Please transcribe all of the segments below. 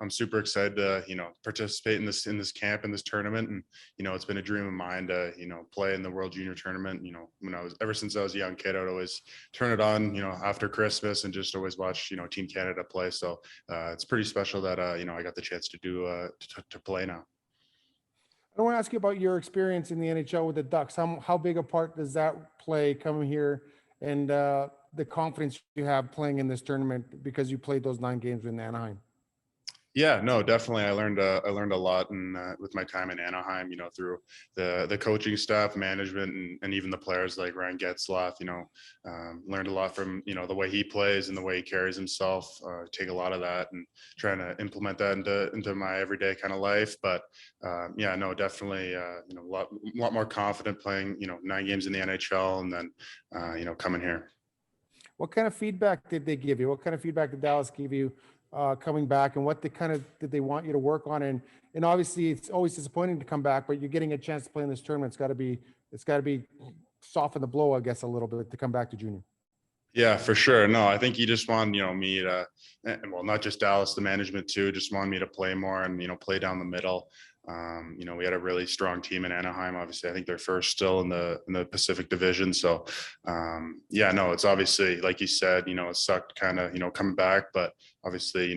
I'm super excited to, participate in this camp, in this tournament. And, it's been a dream of mine to, play in the World Junior Tournament. Ever since I was a young kid, I would always turn it on, after Christmas and just always watch, Team Canada play. So it's pretty special that, I got the chance to do, to play now. I want to ask you about your experience in the NHL with the Ducks. How big a part does that play coming here, and the confidence you have playing in this tournament because you played those 9 games in Anaheim? Yeah, no, definitely. I learned a lot with my time in Anaheim, through the coaching staff, management, and even the players like Ryan Getzlaf. Learned a lot from, the way he plays and the way he carries himself. Take a lot of that and trying to implement that into my everyday kind of life. But yeah, no, definitely, a lot more confident playing, 9 games in the NHL and then, coming here. What kind of feedback did they give you? What kind of feedback did Dallas give you coming back, and what did they want you to work on? And obviously it's always disappointing to come back, but you're getting a chance to play in this tournament. It's got to be soften the blow, I guess, a little bit to come back to junior. Yeah, for sure. No, I think he just wanted, me to, well, not just Dallas, the management too, just wanted me to play more and, play down the middle. We had a really strong team in Anaheim. Obviously, I think they're first still in the Pacific Division. So, yeah, no, it's obviously, like you said, it sucked kind of, coming back, but obviously,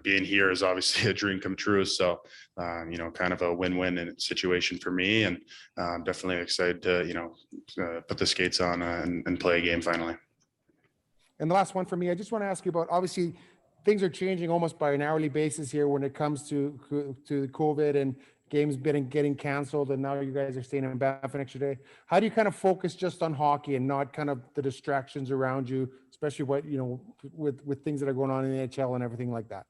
being here is obviously a dream come true. So, kind of a win-win situation for me, and I'm definitely excited to, put the skates on and play a game finally. And the last one for me, I just want to ask you about, obviously things are changing almost by an hourly basis here when it comes to COVID and games getting canceled, and now you guys are staying in Banff an extra day. How do you kind of focus just on hockey and not kind of the distractions around you, especially with things that are going on in the NHL and everything like that?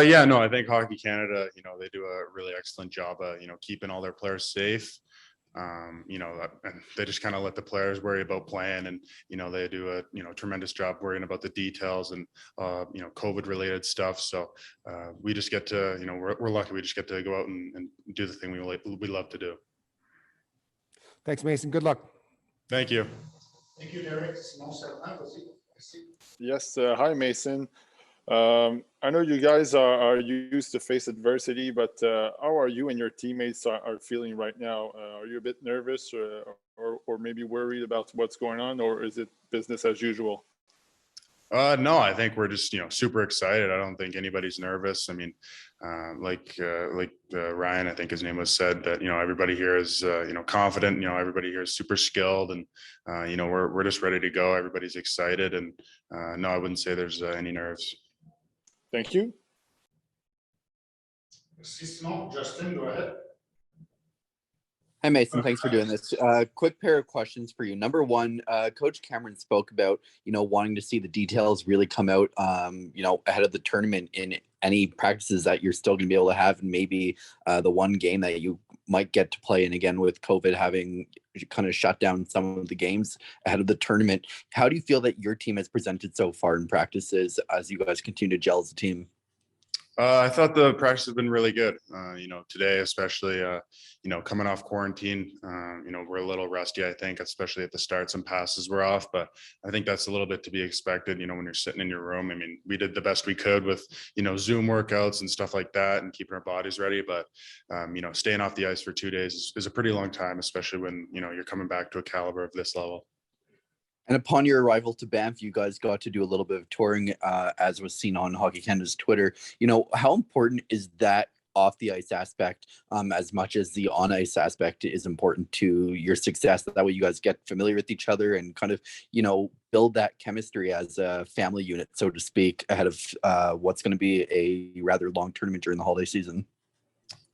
Yeah, no, I think Hockey Canada, they do a really excellent job of, keeping all their players safe. And they just kind of let the players worry about playing, and they do a tremendous job worrying about the details and COVID related stuff. So we just get to, we're lucky we just get to go out and do the thing we love to do. Thanks, Mason. Good luck. Thank you. Thank you, Derek. Yes. Hi, Mason. I know you guys are used to face adversity, but how are you and your teammates are feeling right now? Are you a bit nervous or maybe worried about what's going on, or is it business as usual? No, I think we're just, super excited. I don't think anybody's nervous. I mean, like Ryan, I think his name was, said that, everybody here is, confident, everybody here is super skilled, and, we're just ready to go. Everybody's excited. And no, I wouldn't say there's any nerves. Thank you. Justin, go ahead. Hi, Mason. Thanks for doing this. Quick pair of questions for you. Number one, Coach Cameron spoke about, wanting to see the details really come out, ahead of the tournament in any practices that you're still going to be able to have, and maybe the one game that you might get to play in, again, with COVID having kind of shut down some of the games ahead of the tournament. How do you feel that your team has presented so far in practices as you guys continue to gel as a team? I thought the practice has been really good. Today, especially, coming off quarantine, we're a little rusty, I think, especially at the start. Some passes were off, but I think that's a little bit to be expected, when you're sitting in your room. I mean, we did the best we could with, Zoom workouts and stuff like that and keeping our bodies ready. But, staying off the ice for 2 days is a pretty long time, especially when, you're coming back to a caliber of this level. And upon your arrival to Banff, you guys got to do a little bit of touring, as was seen on Hockey Canada's Twitter. How important is that off the ice aspect, as much as the on ice aspect is important to your success? That way you guys get familiar with each other and kind of, build that chemistry as a family unit, so to speak, ahead of what's going to be a rather long tournament during the holiday season.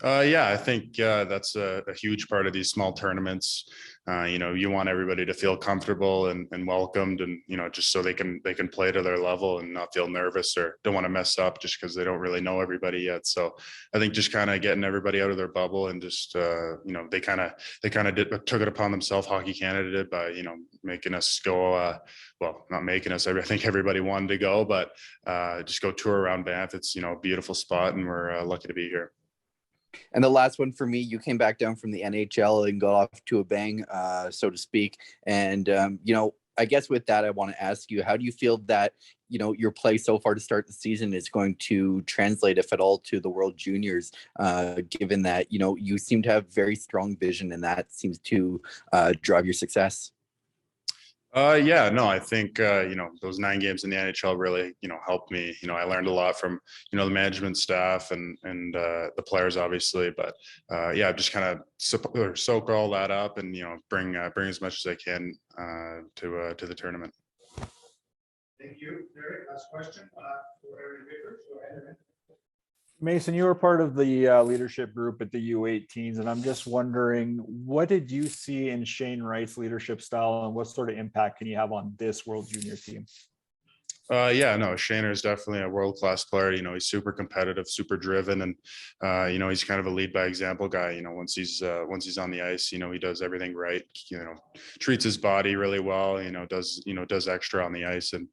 Yeah, I think that's a huge part of these small tournaments. You want everybody to feel comfortable and welcomed, and just so they can play to their level and not feel nervous or don't want to mess up just because they don't really know everybody yet. So I think just kind of getting everybody out of their bubble and just they kind of took it upon themselves. Hockey Canada did by making us go. Well, not making us. I think everybody wanted to go, but just go tour around Banff. It's a beautiful spot, and we're lucky to be here. And the last one for me, you came back down from the NHL and got off to a bang, so to speak. And, I guess with that, I want to ask you, how do you feel that, your play so far to start the season is going to translate, if at all, to the World Juniors, given that, you seem to have very strong vision and that seems to drive your success? Yeah, no, I think, those 9 games in the NHL really, helped me. I learned a lot from, the management staff and the players, obviously. But yeah, just kind of soak all that up and, bring as much as I can to the tournament. Thank you, Derek. Last question for Aaron Vickers. Go ahead, Aaron. Mason, you were part of the leadership group at the U18s, and I'm just wondering, what did you see in Shane Wright's leadership style, and what sort of impact can you have on this World Junior team? Yeah, no, Shaner is definitely a world-class player. He's super competitive, super driven, and he's kind of a lead by example guy. Once he's on the ice, he does everything right. Treats his body really well. Does extra on the ice, and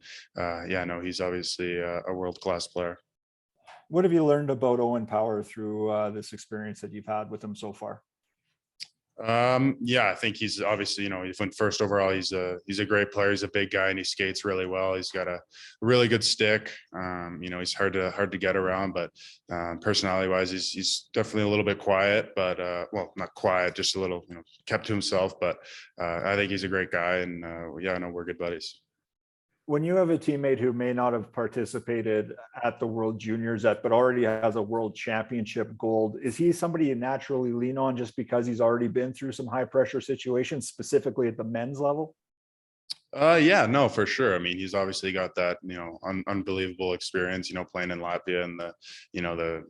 yeah, no, he's obviously a world-class player. What have you learned about Owen Power through this experience that you've had with him so far? Yeah, I think he's obviously, he went first overall. He's a great player. He's a big guy and he skates really well. He's got a really good stick. He's hard to get around, but personality wise, he's definitely a little bit quiet, but well, not quiet, just a little, kept to himself. But I think he's a great guy, and yeah, no, we're good buddies. When you have a teammate who may not have participated at the World Juniors but already has a World Championship gold, is he somebody you naturally lean on just because he's already been through some high pressure situations, specifically at the men's level? Yeah, no, for sure. I mean, he's obviously got that, unbelievable experience, playing in Latvia, and the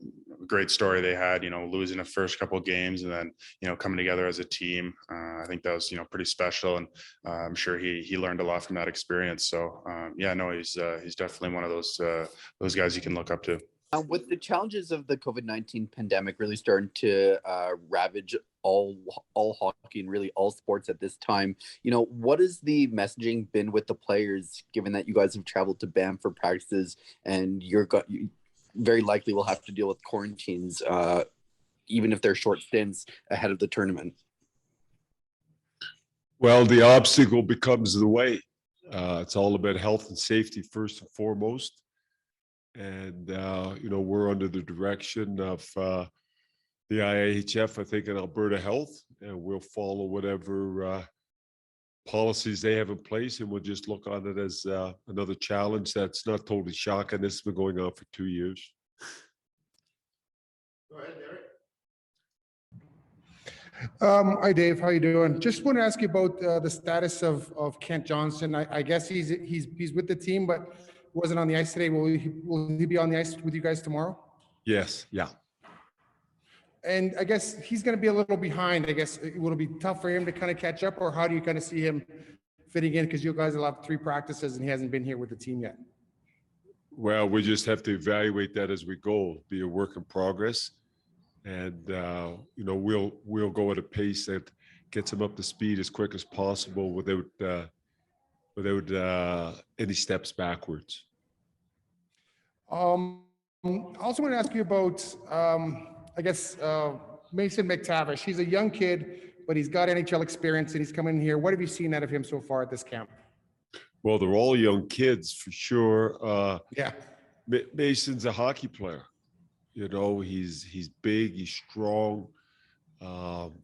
great story they had, losing the first couple of games and then, coming together as a team. I think that was, pretty special, and I'm sure he learned a lot from that experience. So yeah, no, he's definitely one of those guys you can look up to. With the challenges of the COVID-19 pandemic really starting to ravage all hockey and really all sports at this time, what has the messaging been with the players, given that you guys have traveled to Banff for practices and you very likely will have to deal with quarantines, even if they're short stints ahead of the tournament? Well, the obstacle becomes the way. It's all about health and safety first and foremost. And, we're under the direction of the IIHF, I think, in Alberta Health, and we'll follow whatever policies they have in place, and we'll just look on it as another challenge that's not totally shocking. This has been going on for 2 years. Go ahead, Derek. Hi, Dave. How you doing? Just want to ask you about the status of Kent Johnson. I guess he's with the team, but wasn't on the ice today. Will he be on the ice with you guys tomorrow? Yes. Yeah. And I guess he's going to be a little behind. I guess will it be tough for him to kind of catch up, or how do you kind of see him fitting in? Because you guys will have 3 practices and he hasn't been here with the team yet. Well, we just have to evaluate that as we go. Be a work in progress, and we'll go at a pace that gets him up to speed as quick as possible without any steps backwards. I also want to ask you about, Mason McTavish. He's a young kid, but he's got NHL experience and he's coming in here. What have you seen out of him so far at this camp? Well, they're all young kids for sure. Yeah. Mason's a hockey player. He's big, he's strong,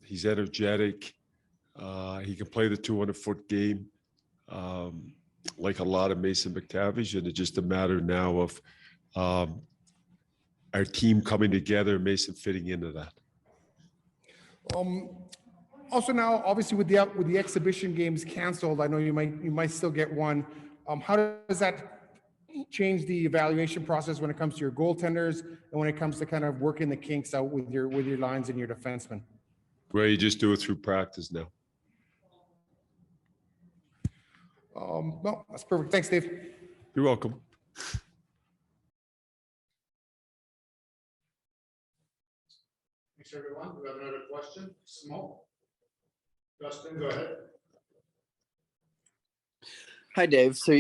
he's energetic. He can play the 200-foot game. Like a lot of Mason McTavish, and it's just a matter now of our team coming together, Mason fitting into that. Also now, obviously with the exhibition games canceled, I know you might still get one. How does that change the evaluation process when it comes to your goaltenders and when it comes to kind of working the kinks out with your lines and your defensemen? Well, you just do it through practice now. No, that's perfect. Thanks, Dave. You're welcome. Thanks, everyone. Do we have another question? Small. Justin, go ahead. Hi, Dave. So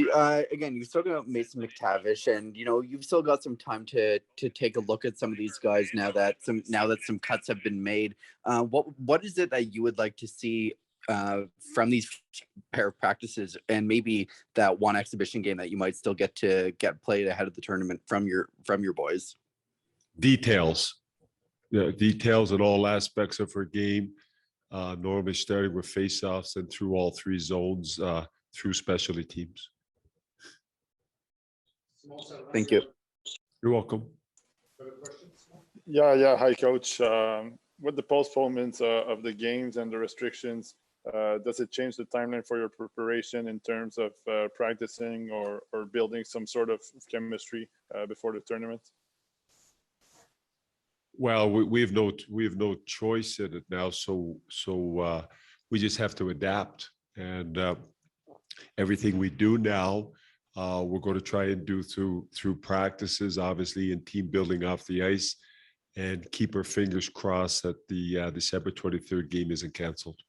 again, you're talking about Mason McTavish, and you've still got some time to take a look at some of these guys now that some cuts have been made. What is it that you would like to see from these pair of practices, and maybe that one exhibition game that you might still get played ahead of the tournament from your boys? Details. Yeah, details in all aspects of her game. Normally starting with faceoffs and through all three zones, through specialty teams. Thank you. You're welcome. Yeah. Hi, Coach. With the postponements of the games and the restrictions, does it change the timeline for your preparation in terms of practicing or building some sort of chemistry before the tournament? Well, we have no choice in it now, so we just have to adapt, and everything we do now, we're going to try and do through practices, obviously, and team building off the ice, and keep our fingers crossed that the December 23rd game isn't canceled.